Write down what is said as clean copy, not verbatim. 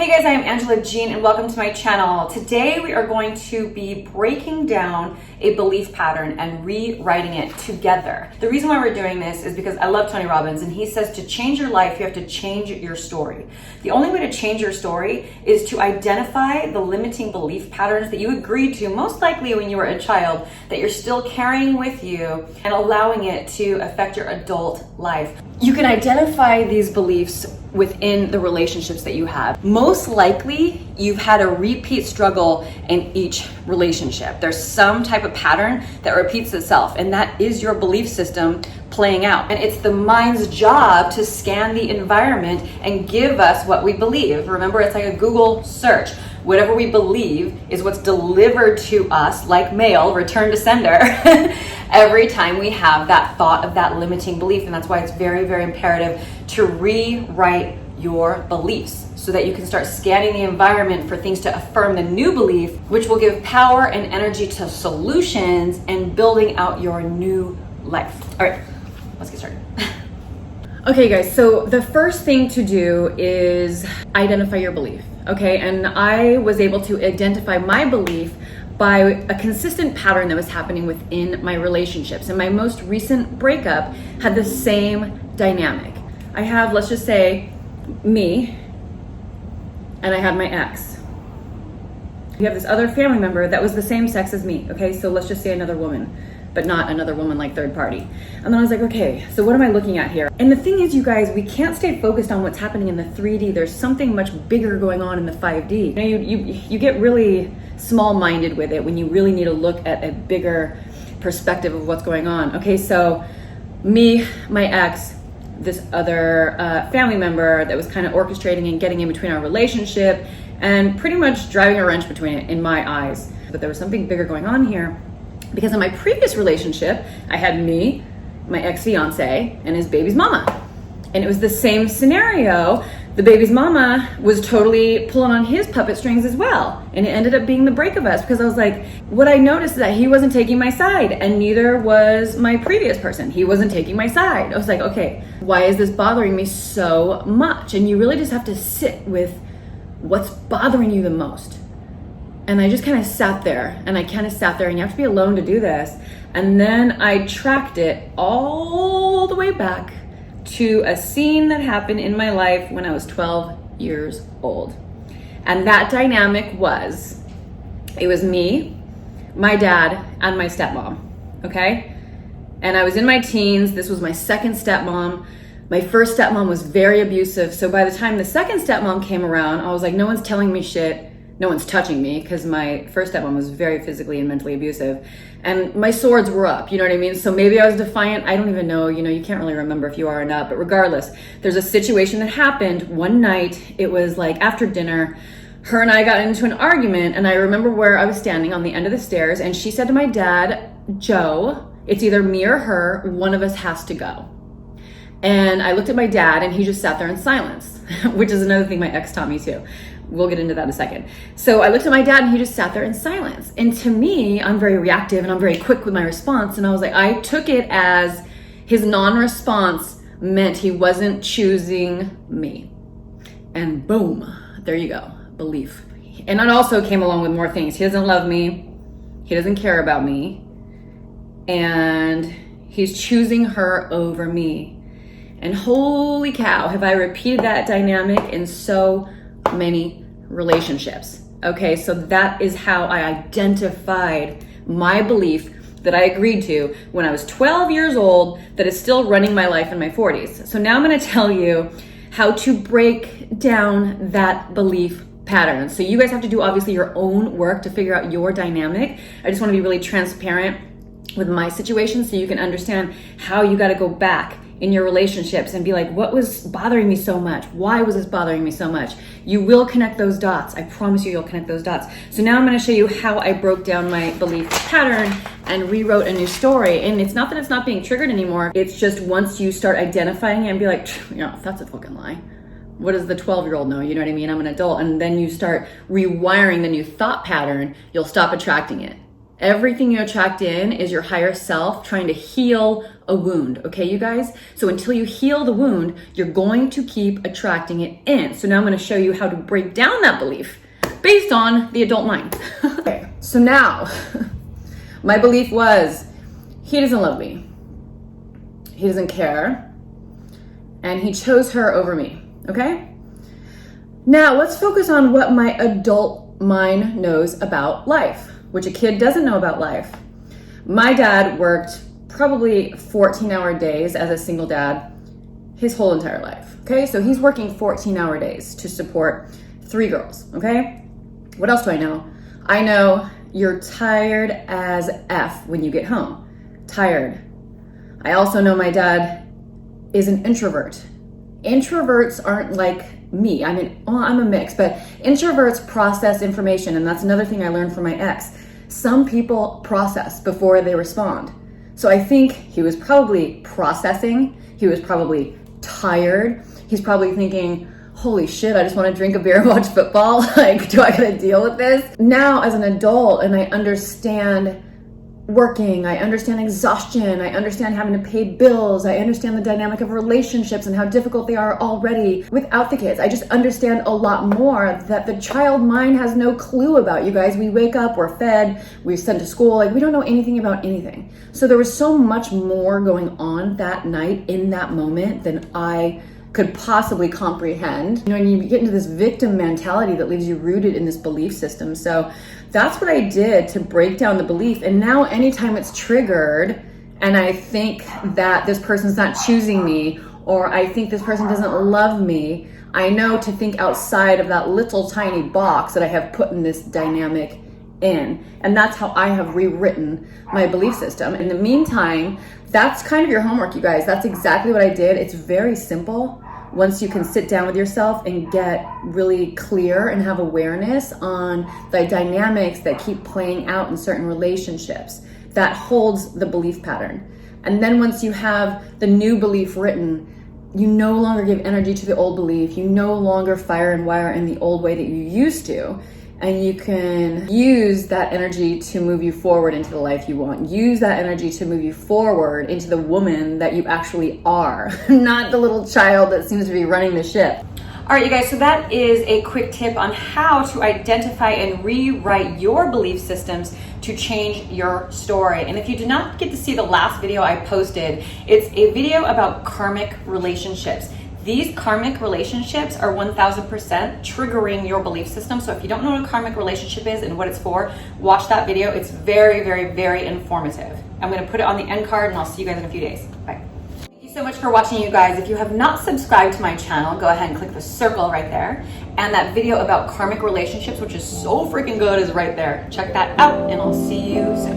Hey guys, I am Angela Jean and welcome to my channel. Today we are going to be breaking down a belief pattern and rewriting it together. The reason why we're doing this is because I love Tony Robbins and he says to change your life, you have to change your story. The only way to change your story is to identify the limiting belief patterns that you agreed to, most likely when you were a child, that you're still carrying with you and allowing it to affect your adult life. You can identify these beliefs within the relationships that you have. Most likely, you've had a repeat struggle in each relationship. There's some type of pattern that repeats itself, and that is your belief system playing out. And it's the mind's job to scan the environment and give us what we believe. Remember, it's like a Google search. Whatever we believe is what's delivered to us, like mail, return to sender, every time we have that thought of that limiting belief. And that's why it's very, very imperative to rewrite your beliefs so that you can start scanning the environment for things to affirm the new belief, which will give power and energy to solutions and building out your new life. All right, let's get started. Okay guys, so the first thing to do is identify your belief, okay? And I was able to identify my belief by a consistent pattern that was happening within my relationships. And my most recent breakup had the same dynamic. I have, let's just say, me, and I had my ex. You have this other family member that was the same sex as me, okay? So let's just say another woman, but not another woman like third party. And then I was like, okay, so what am I looking at here? And the thing is, you guys, we can't stay focused on what's happening in the 3D. There's something much bigger going on in the 5D. You know, you get really small-minded with it when you really need to look at a bigger perspective of what's going on. Okay, so me, my ex, this other family member that was kind of orchestrating and getting in between our relationship and pretty much driving a wrench between it in my eyes. But there was something bigger going on here. Because in my previous relationship, I had me, my ex-fiance, and his baby's mama. And it was the same scenario. The baby's mama was totally pulling on his puppet strings as well. And it ended up being the break of us because I was like, what I noticed is that he wasn't taking my side and neither was my previous person. He wasn't taking my side. I was like, okay, why is this bothering me so much? And you really just have to sit with what's bothering you the most. And I just kind of sat there and you have to be alone to do this. And then I tracked it all the way back to a scene that happened in my life when I was 12 years old. And that dynamic was, it was me, my dad, and my stepmom, okay? And I was in my teens. This was my second stepmom. My first stepmom was very abusive. So by the time the second stepmom came around, I was like, no one's telling me shit. No one's touching me, because my first stepmom was very physically and mentally abusive. And my swords were up, you know what I mean? So maybe I was defiant. I don't even know, you can't really remember if you are or not. But regardless, there's a situation that happened one night. It was like after dinner. Her and I got into an argument. And I remember where I was standing on the end of the stairs. And she said to my dad, Joe, it's either me or her. One of us has to go. And I looked at my dad and he just sat there in silence, which is another thing my ex taught me too. We'll get into that in a second. So I looked at my dad and he just sat there in silence. And to me, I'm very reactive and I'm very quick with my response. And I was like, I took it as his non-response meant he wasn't choosing me. And boom, there you go, belief. And it also came along with more things. He doesn't love me. He doesn't care about me. And he's choosing her over me. And holy cow, have I repeated that dynamic in so many relationships. Okay, so that is how I identified my belief that I agreed to when I was 12 years old that is still running my life in my 40s. So now I'm going to tell you how to break down that belief pattern. So you guys have to do obviously your own work to figure out your dynamic. I just want to be really transparent with my situation so you can understand how you got to go back in your relationships and be like, what was bothering me so much? Why was this bothering me so much? You will connect those dots. I promise you'll connect those dots. So now I'm going to show you how I broke down my belief pattern and rewrote a new story. And it's not that it's not being triggered anymore. It's just once you start identifying it and be like, that's a fucking lie. What does the 12-year-old know? You know what I mean? I'm an adult. And then you start rewiring the new thought pattern, you'll stop attracting it. Everything you attract in is your higher self trying to heal a wound, okay, you guys? So until you heal the wound, you're going to keep attracting it in. So now I'm going to show you how to break down that belief based on the adult mind. Okay, so now my belief was, he doesn't love me, he doesn't care, and he chose her over me, okay? Now let's focus on what my adult mind knows about life, which a kid doesn't know about life. My dad worked probably 14-hour days as a single dad his whole entire life, okay? So he's working 14-hour days to support 3 girls, okay? What else do I know? I know you're tired as F when you get home. Tired. I also know my dad is an introvert. Introverts aren't like me. I mean, well, I'm a mix, but introverts process information, and that's another thing I learned from my ex. Some people process before they respond. So I think he was probably processing. He was probably tired. He's probably thinking, holy shit, I just want to drink a beer and watch football. Like, do I gotta deal with this? Now, as an adult, and I understand working, I understand exhaustion, I understand having to pay bills, I understand the dynamic of relationships and how difficult they are already without the kids. I just understand a lot more that the child mind has no clue about, you guys. We wake up, we're fed, we're sent to school, like we don't know anything about anything. So there was so much more going on that night in that moment than I could possibly comprehend. You know, and you get into this victim mentality that leaves you rooted in this belief system. So that's what I did to break down the belief. And now anytime it's triggered and I think that this person's not choosing me, or I think this person doesn't love me, I know to think outside of that little tiny box that I have put in this dynamic in. And that's how I have rewritten my belief system. In the meantime, that's kind of your homework, you guys. That's exactly what I did. It's very simple. Once you can sit down with yourself and get really clear and have awareness on the dynamics that keep playing out in certain relationships, that holds the belief pattern. And then once you have the new belief written, you no longer give energy to the old belief. You no longer fire and wire in the old way that you used to. And you can use that energy to move you forward into the life you want. Use that energy to move you forward into the woman that you actually are, not the little child that seems to be running the ship. All right, you guys, so that is a quick tip on how to identify and rewrite your belief systems to change your story. And if you did not get to see the last video I posted, it's a video about karmic relationships. These karmic relationships are 1000% triggering your belief system. So if you don't know what a karmic relationship is and what it's for, watch that video. It's very, very, very informative. I'm going to put it on the end card and I'll see you guys in a few days. Bye. Thank you so much for watching, you guys. If you have not subscribed to my channel, go ahead and click the circle right there. And that video about karmic relationships, which is so freaking good, is right there. Check that out and I'll see you soon.